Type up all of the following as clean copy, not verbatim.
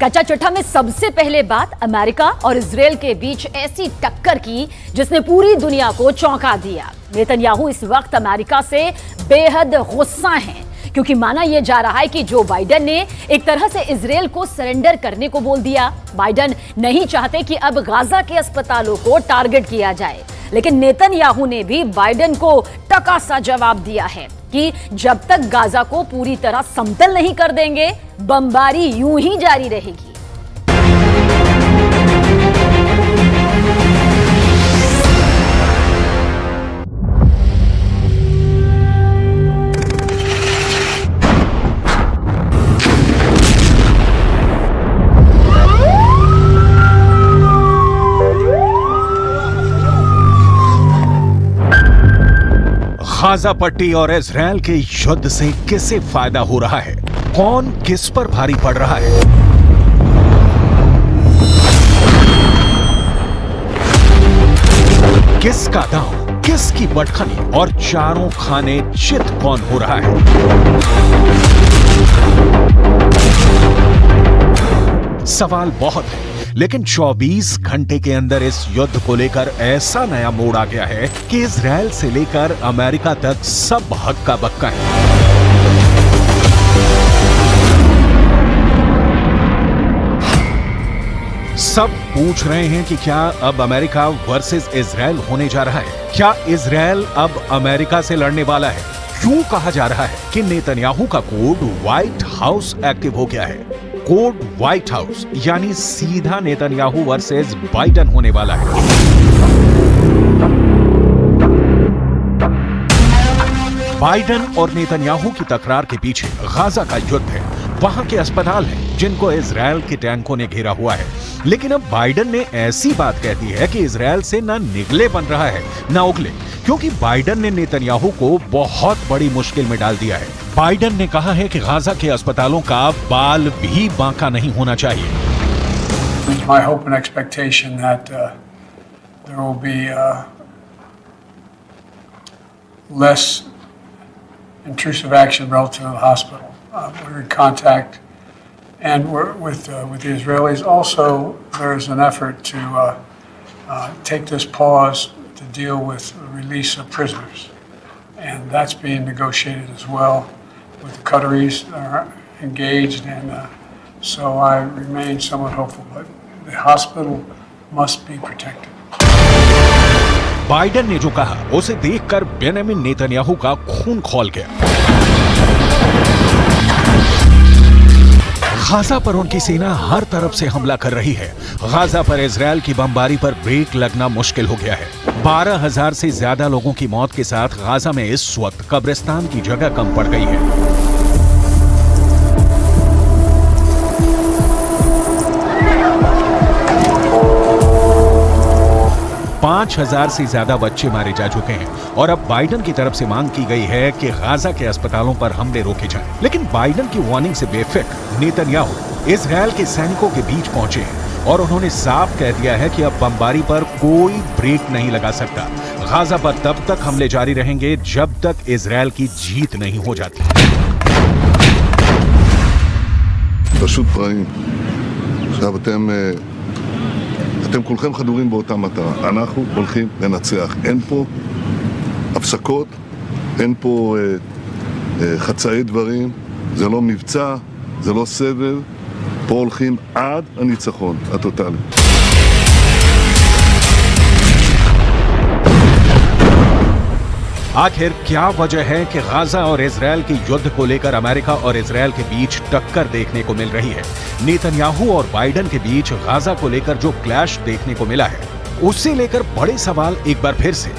कच्चा चिट्ठा में सबसे पहले बात अमेरिका और इजरायल के बीच ऐसी टक्कर की जिसने पूरी दुनिया को चौंका दिया। नेतन्याहू इस वक्त अमेरिका से बेहद गुस्सा हैं क्योंकि माना यह जा रहा है कि जो बाइडेन ने एक तरह से इजरायल को सरेंडर करने को बोल दिया। बाइडेन नहीं चाहते कि अब गाजा के अस्पतालों को टारगेट किया जाए, लेकिन नेतन्याहू ने भी बाइडेन को टका सा जवाब दिया है कि जब तक गाजा को पूरी तरह समतल नहीं कर देंगे, बमबारी यूं ही जारी रहेगी। गाजा पट्टी और इजरायल के युद्ध से किसे फायदा हो रहा है? कौन किस पर भारी पड़ रहा है? किसका दांव, किसकी बटखनी और चारों खाने चित कौन हो रहा है? सवाल बहुत है, लेकिन 24 घंटे के अंदर इस युद्ध को लेकर ऐसा नया मोड़ आ गया है कि इजरायल से लेकर अमेरिका तक सब हक्का बक्का है। सब पूछ रहे हैं कि क्या अब अमेरिका वर्सेस इजरायल होने जा रहा है? क्या इजरायल अब अमेरिका से लड़ने वाला है? क्यों कहा जा रहा है कि नेतन्याहू का कोड व्हाइट हाउस एक्टिव हो गया है? कोड व्हाइट हाउस यानी सीधा नेतन्याहू वर्सेस बाइडेन होने वाला है। बाइडेन और नेतन्याहू की तकरार के पीछे गाजा का युद्ध है। वहां के अस्पताल हैं जिनको इजरायल के टैंकों ने घेरा हुआ है, लेकिन अब बाइडेन ने ऐसी बात कह दी है कि इजरायल से ना निगले बन रहा है ना उगले, क्योंकि बाइडेन ने नेतन्याहू को बहुत बड़ी मुश्किल में डाल दिया है। बाइडेन ने कहा है कि गाजा के अस्पतालों का बाल भी बांका नहीं होना चाहिए। My hope and expectation that there will be less intrusive action relative to the hospital. We're in contact, and we're with the Israelis. Also, there's an effort to take this pause to deal with the release of prisoners, and that's being negotiated as well. With the Qataris are engaged, and so I remain somewhat hopeful. But the hospital must be protected. Biden ने जो कहा उसे देखकर Benjamin Netanyahu का खून खौल गया। Gaza पर उनकी सेना हर तरफ से हमला कर रही है। गाजा पर इजरायल की बमबारी पर ब्रेक लगना मुश्किल हो गया है। 12,000 से ज्यादा लोगों की मौत के साथ गाजा में इस वक्त कब्रिस्तान की जगह कम पड़ गई है। 5,000 से ज्यादा बच्चे मारे जा चुके हैं और अब बाइडेन की तरफ से मांग की गई है कि गाजा के अस्पतालों पर हमले रोके जाएं। लेकिन बाइडेन की वार्निंग से बेफिक्र नेतन्याहू इजरायल के सैनिकों के बीच पहुंचे हैं और उन्होंने साफ कह दिया है कि अब बमबारी पर कोई ब्रेक नहीं लगा सकता। गाजा पर तब तक हमले जारी रहेंगे जब तक इजरायल की जीत नहीं हो जाती। פשוט רעים. עכשיו אתם כולכם חדורים באותה מטרה. אנחנו הולכים לנצח. אין פה הפסקות, אין פה חצאי דברים. זה לא מבצע, זה לא סבב. פה הולכים עד הניצחון הטוטלי. आखिर क्या वजह है कि गाजा और इजरायल के युद्ध को लेकर अमेरिका और इजरायल के बीच टक्कर देखने को मिल रही है? नेतन्याहू और बाइडेन के बीच गाजा को लेकर जो क्लैश देखने को मिला है, उससे लेकर बड़े सवाल एक बार फिर से।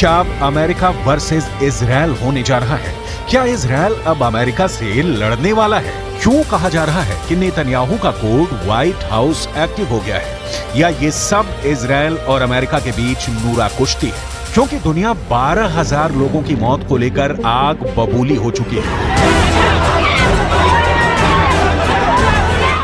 क्या अब अमेरिका वर्सेस इजरायल होने जा रहा है? क्या इजरायल अब अमेरिका से लड़ने वाला है? क्यों कहा जा रहा है कि नेतन्याहू का कोड व्हाइट हाउस एक्टिव हो गया है? या ये सब इजरायल और अमेरिका के बीच नूरा कुश्ती है? क्योंकि दुनिया 12,000 लोगों की मौत को लेकर आग बबूली हो चुकी है।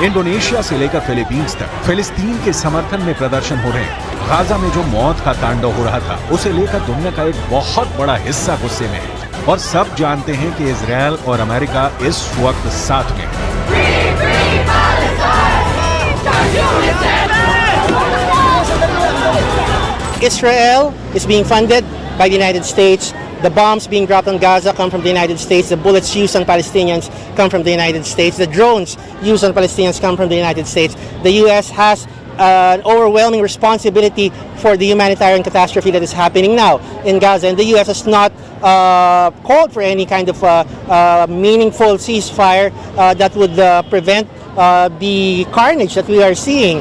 इंडोनेशिया से लेकर फिलीपींस तक फिलिस्तीन के समर्थन में प्रदर्शन हो रहे हैं। गाजा में जो मौत का तांडव हो रहा था, उसे लेकर दुनिया का एक बहुत बड़ा हिस्सा गुस्से में है और सब जानते हैं कि इजरायल और अमेरिका इस वक्त साथ में है। Israel is being funded by the United States. The bombs being dropped on Gaza come from the United States. The bullets used on Palestinians come from the United States. The drones used on Palestinians come from the United States. The U.S. has an overwhelming responsibility for the humanitarian catastrophe that is happening now in Gaza. And the U.S. has not called for any kind of meaningful ceasefire that would prevent the carnage that we are seeing.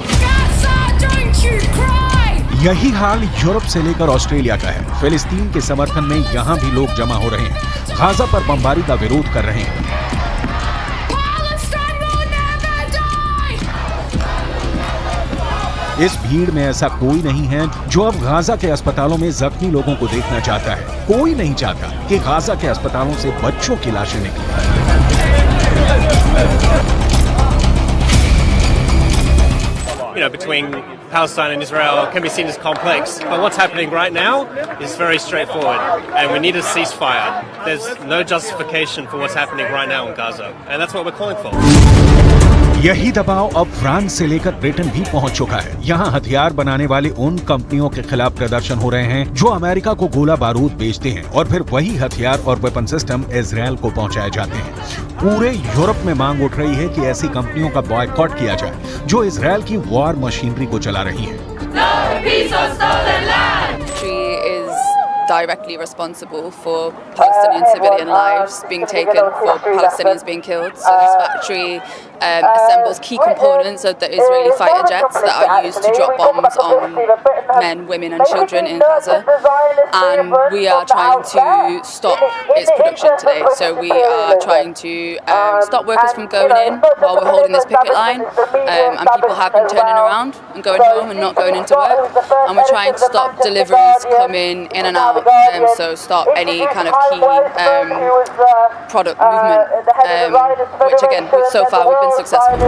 यही हाल Europe से लेकर Australia का है। फिलिस्तीन के समर्थन में यहाँ भी लोग जमा हो रहे हैं, गाजा पर बमबारी का विरोध कर रहे हैं। इस भीड़ में ऐसा कोई नहीं है जो अब गाजा के अस्पतालों में जख्मी लोगों को देखना चाहता है। कोई नहीं चाहता कि गाजा के अस्पतालों से बच्चों की लाशें निकलें। Between Palestine and Israel can be seen as complex, but what's happening right now is very straightforward, and we need a ceasefire. There's no justification for what's happening right now in Gaza, and that's what we're calling for. यही दबाव अब France से लेकर Britain भी पहुंच चुका है। यहाँ हथियार बनाने वाली उन कंपनियों के खिलाफ प्रदर्शन हो रहे हैं जो अमेरिका को गोला बारूद बेचते हैं और फिर वही हथियार और वेपन सिस्टम इजरायल को पहुंचाए जाते हैं। पूरे यूरोप में मांग उठ रही है कि ऐसी कंपनियों का बॉयकॉट किया जाए जो इजरायल की वॉर मशीनरी को चला रही है। Directly responsible for Palestinian civilian lives being taken, for Palestinians being killed. So this factory assembles key components of the Israeli fighter jets that are used to drop bombs on men, women and children in Gaza. And we are trying to stop its production today. So we are trying to stop workers from going in while we're holding this picket line. And people have been turning around and going home and not going into work. And we're trying to stop deliveries coming in and out. So stop any kind of key product movement, which again, so far we've been successful.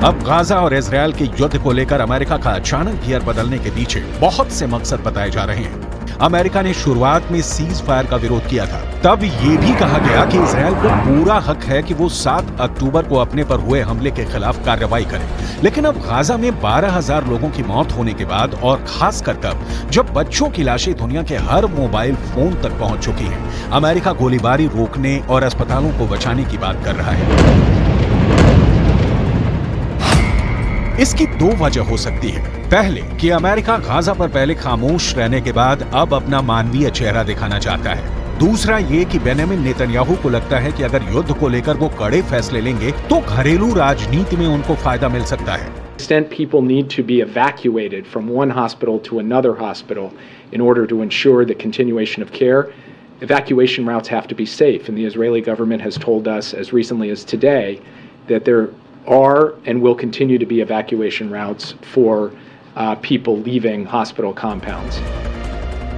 अब Gaza और Israel के युद्ध को लेकर America का अचानक gear बदलने के पीछे बहुत से मकसद बताए जा रहे हैं। अमेरिका ने शुरुआत में सीज फायर का विरोध किया था। तब ये भी कहा गया कि इजरायल को पूरा हक है कि वो 7 अक्टूबर को अपने पर हुए हमले के खिलाफ कार्रवाई करे। लेकिन अब गाजा में 12,000 लोगों की मौत होने के बाद और खासकर तब जब बच्चों की लाशें दुनिया के हर मोबाइल फोन तक पहुंच चुकी हैं, अमेरिका गोलीबारी रोकने और अस्पतालों को बचाने की बात कर रहा है। इसकी दो वजह हो सकती है। पहले कि अमेरिका गाजा पर पहले खामोश रहने के बाद अब अपना मानवीय चेहरा दिखाना चाहता है। दूसरा ये कि बेंजामिन नेतन्याहू को लगता है कि अगर युद्ध को लेकर वो कड़े फैसले लेंगे तो घरेलू राजनीति में उनको फायदा मिल सकता है। People need to be evacuated from one hospital to another hospital in order to ensure the continuation of care. Evacuation routes have to be safe, and the Israeli government has told us as recently as today that there are and will continue to be evacuation routes for people leaving hospital compounds.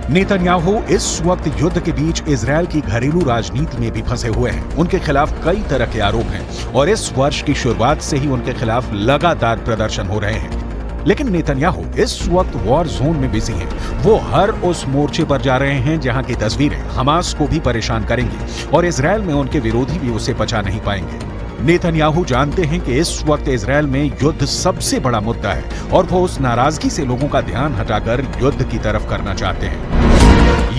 Netanyahu इस वक्त युद्ध के बीच Israel की घरेलू राजनीति में भी फंसे हुए हैं। उनके खिलाफ कई तरह के आरोप हैं और इस वर्ष की शुरुआत से ही उनके खिलाफ लगातार प्रदर्शन हो रहे हैं। लेकिन नेतन्याहू इस वक्त वॉर जोन में बिजी हैं। वो हर उस मोर्चे पर जा रहे हैं जहां की तस्वीरें हमास को भी परेशान करेंगी और इजरायल में उनके विरोधी भी उसे पचा नहीं पाएंगे। नेतन्याहू जानते हैं कि इस वक्त इजरायल में युद्ध सबसे बड़ा मुद्दा है और वो उस नाराजगी से लोगों का ध्यान हटाकर युद्ध की तरफ करना चाहते हैं।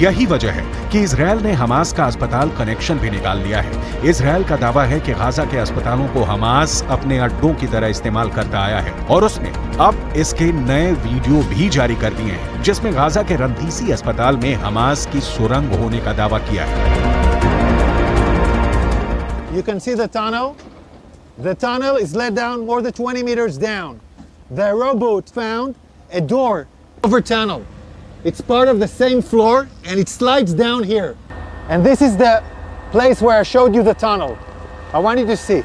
यही वजह है कि इजरायल ने हमास का अस्पताल कनेक्शन भी निकाल लिया है। इजरायल का दावा है कि गाजा के अस्पतालों को हमास अपने अड्डों की तरह इस्तेमाल करता आया है और उसने अब इसके नए वीडियो भी जारी कर दिए हैं जिसमें गाजा के रंतीसी अस्पताल में हमास की सुरंग होने का दावा किया है। You can see the tunnel. The tunnel is let down more than 20 meters down. The rowboat found a door over tunnel. It's part of the same floor and it slides down here. And this is the place where I showed you the tunnel. I want you to see.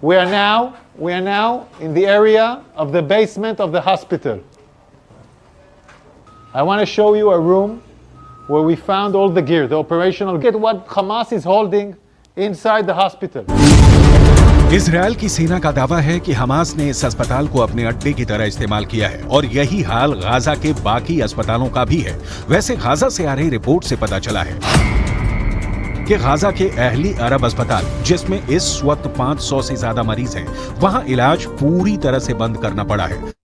We are now in the area of the basement of the hospital. I want to show you a room where we found all the gear, the operational gear, what Hamas is holding inside the hospital. Israel की सेना का दावा है कि Hamas ने इस अस्पताल को अपने अड्डे की तरह इस्तेमाल किया है और यही हाल गाजा के बाकी अस्पतालों का भी है। वैसे गाजा से आ रही रिपोर्ट से पता चला है कि गाजा के अहली अरब अस्पताल, जिसमें इस वक्त 500 से ज्यादा मरीज हैं, वहां इलाज पूरी तरह से बंद करना पड़ा है।